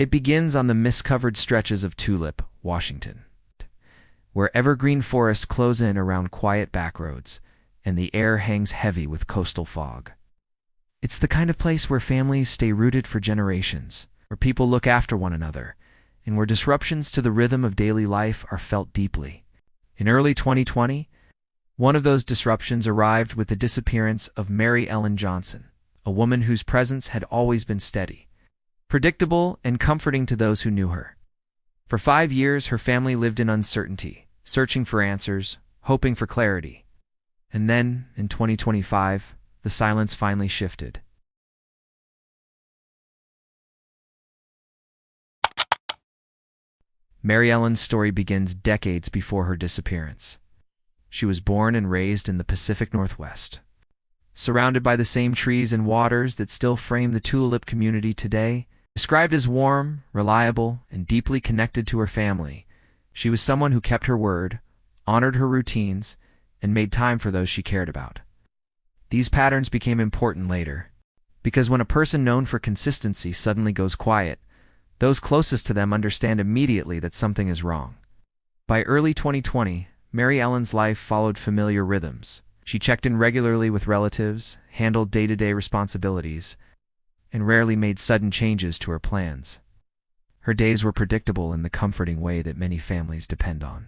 It begins on the mist-covered stretches of Tulalip, Washington, where evergreen forests close in around quiet backroads, and the air hangs heavy with coastal fog. It's the kind of place where families stay rooted for generations, where people look after one another, and where disruptions to the rhythm of daily life are felt deeply. In early 2020, one of those disruptions arrived with the disappearance of Mary Ellen Johnson, a woman whose presence had always been steady, predictable, and comforting to those who knew her. For 5 years, her family lived in uncertainty, searching for answers, hoping for clarity. And then, in 2025, the silence finally shifted. Mary Ellen's story begins decades before her disappearance. She was born and raised in the Pacific Northwest, surrounded by the same trees and waters that still frame the Tulalip community today. Described as warm, reliable, and deeply connected to her family, she was someone who kept her word, honored her routines, and made time for those she cared about. These patterns became important later, because when a person known for consistency suddenly goes quiet, those closest to them understand immediately that something is wrong. By early 2020, Mary Ellen's life followed familiar rhythms. She checked in regularly with relatives, handled day-to-day responsibilities, and rarely made sudden changes to her plans. Her days were predictable in the comforting way that many families depend on.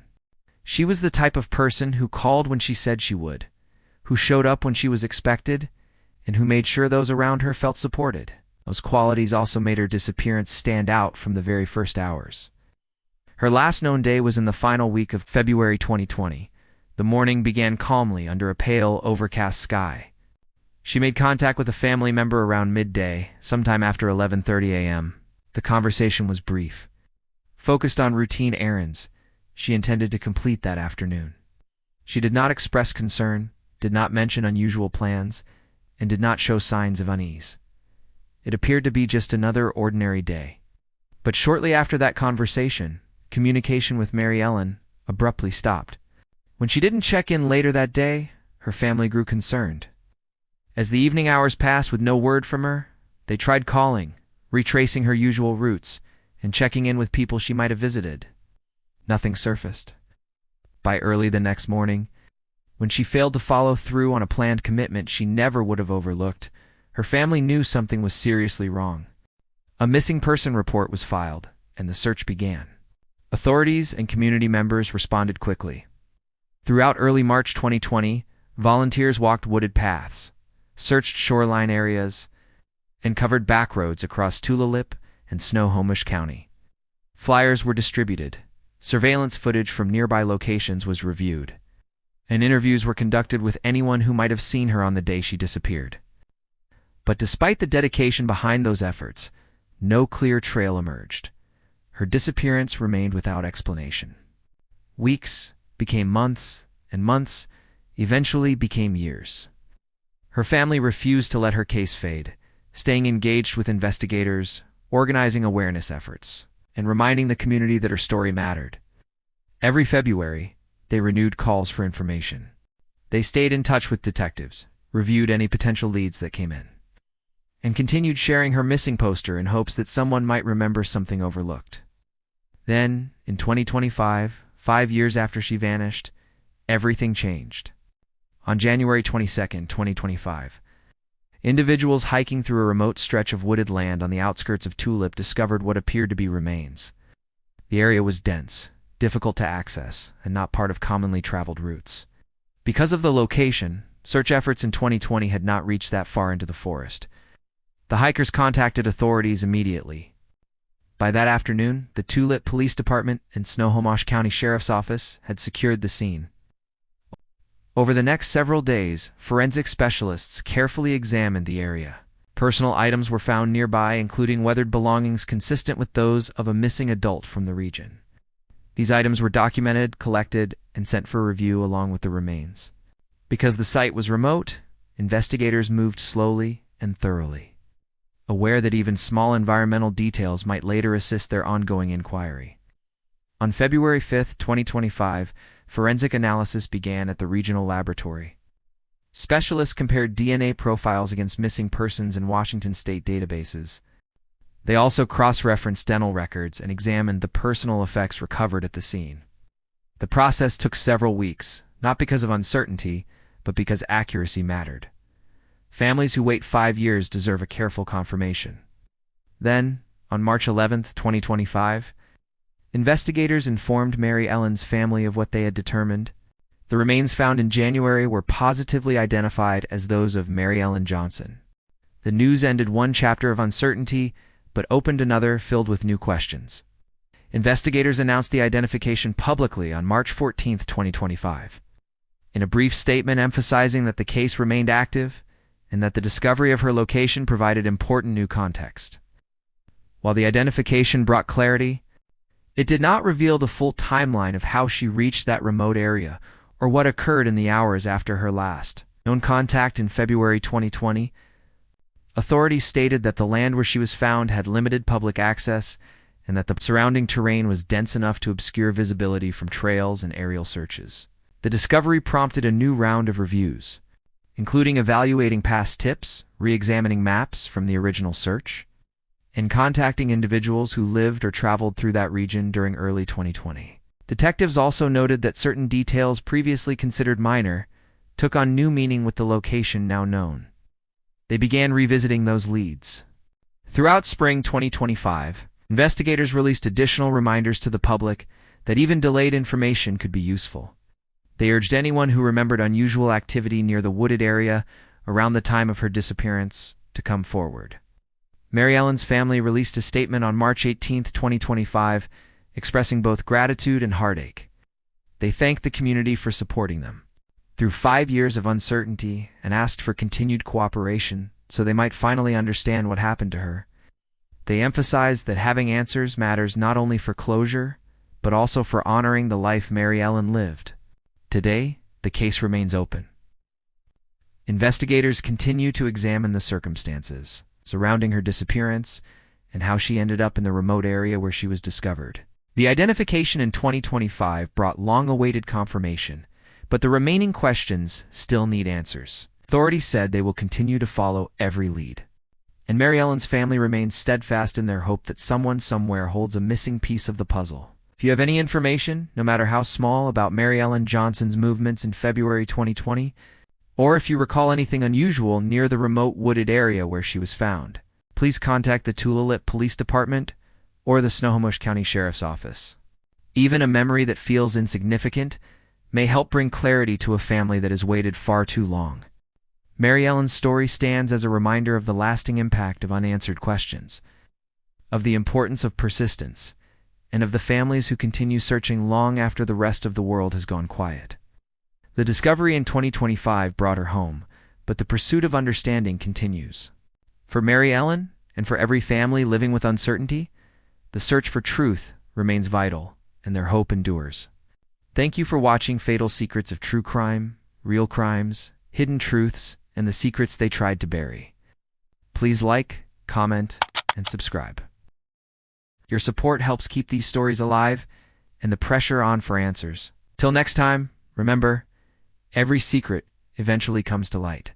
She was the type of person who called when she said she would, who showed up when she was expected, and who made sure those around her felt supported. Those qualities also made her disappearance stand out from the very first hours. Her last known day was in the final week of February 2020. The morning began calmly under a pale, overcast sky. She made contact with a family member around midday, sometime after 11:30 a.m. The conversation was brief. Focused on routine errands she intended to complete that afternoon. She did not express concern, did not mention unusual plans, and did not show signs of unease. It appeared to be just another ordinary day. But shortly after that conversation, communication with Mary Ellen abruptly stopped. When she didn't check in later that day, her family grew concerned. As the evening hours passed with no word from her, they tried calling, retracing her usual routes, and checking in with people she might have visited. Nothing surfaced. By early the next morning, when she failed to follow through on a planned commitment she never would have overlooked, her family knew something was seriously wrong. A missing person report was filed, and the search began. Authorities and community members responded quickly. Throughout early March 2020, volunteers walked wooded paths, searched shoreline areas, and covered backroads across Tulalip and Snohomish County. Flyers were distributed, surveillance footage from nearby locations was reviewed, and interviews were conducted with anyone who might have seen her on the day she disappeared. But despite the dedication behind those efforts, no clear trail emerged. Her disappearance remained without explanation. Weeks became months, and months eventually became years. Her family refused to let her case fade, staying engaged with investigators, organizing awareness efforts, and reminding the community that her story mattered. Every February, they renewed calls for information. They stayed in touch with detectives, reviewed any potential leads that came in, and continued sharing her missing poster in hopes that someone might remember something overlooked. Then, in 2025, 5 years after she vanished, everything changed. On January 22, 2025, individuals hiking through a remote stretch of wooded land on the outskirts of Tulalip discovered what appeared to be remains. The area was dense, difficult to access, and not part of commonly traveled routes. Because of the location, search efforts in 2020 had not reached that far into the forest. The hikers contacted authorities immediately. By that afternoon, the Tulalip Police Department and Snohomish County Sheriff's Office had secured the scene. Over the next several days, forensic specialists carefully examined the area. Personal items were found nearby, including weathered belongings consistent with those of a missing adult from the region. These items were documented, collected, and sent for review along with the remains. Because the site was remote, investigators moved slowly and thoroughly, aware that even small environmental details might later assist their ongoing inquiry. On February 5, 2025, forensic analysis began at the regional laboratory. Specialists compared DNA profiles against missing persons in Washington state databases. They also cross-referenced dental records and examined the personal effects recovered at the scene. The process took several weeks, not because of uncertainty, but because accuracy mattered. Families who wait 5 years deserve a careful confirmation. Then, on March 11, 2025, investigators informed Mary Ellen's family of what they had determined. The remains found in January were positively identified as those of Mary Ellen Johnson. The news ended one chapter of uncertainty, but opened another filled with new questions. Investigators announced the identification publicly on March 14, 2025. In a brief statement emphasizing that the case remained active and that the discovery of her location provided important new context. While the identification brought clarity, it did not reveal the full timeline of how she reached that remote area or what occurred in the hours after her last known contact in February 2020. Authorities stated that the land where she was found had limited public access and that the surrounding terrain was dense enough to obscure visibility from trails and aerial searches. The discovery prompted a new round of reviews, including evaluating past tips, re-examining maps from the original search, and contacting individuals who lived or traveled through that region during early 2020. Detectives also noted that certain details previously considered minor took on new meaning with the location now known. They began revisiting those leads. Throughout spring 2025, investigators released additional reminders to the public that even delayed information could be useful. They urged anyone who remembered unusual activity near the wooded area around the time of her disappearance to come forward. Mary Ellen's family released a statement on March 18, 2025, expressing both gratitude and heartache. They thanked the community for supporting them through 5 years of uncertainty and asked for continued cooperation so they might finally understand what happened to her. They emphasized that having answers matters not only for closure, but also for honoring the life Mary Ellen lived. Today, the case remains open. Investigators continue to examine the circumstances surrounding her disappearance and how she ended up in the remote area where she was discovered. The identification in 2025 brought long-awaited confirmation, but the remaining questions still need answers. Authorities said they will continue to follow every lead, and Mary Ellen's family remains steadfast in their hope that someone somewhere holds a missing piece of the puzzle. If you have any information, no matter how small, about Mary Ellen Johnson's movements in February 2020, or if you recall anything unusual near the remote wooded area where she was found, please contact the Tulalip Police Department or the Snohomish County Sheriff's Office. Even a memory that feels insignificant may help bring clarity to a family that has waited far too long. Mary Ellen's story stands as a reminder of the lasting impact of unanswered questions, of the importance of persistence, and of the families who continue searching long after the rest of the world has gone quiet. The discovery in 2025 brought her home, but the pursuit of understanding continues. For Mary Ellen, and for every family living with uncertainty, the search for truth remains vital, and their hope endures. Thank you for watching Fatal Secrets of True Crime, Real Crimes, Hidden Truths, and the Secrets They Tried to Bury. Please like, comment, and subscribe. Your support helps keep these stories alive and the pressure on for answers. Till next time, remember, every secret eventually comes to light.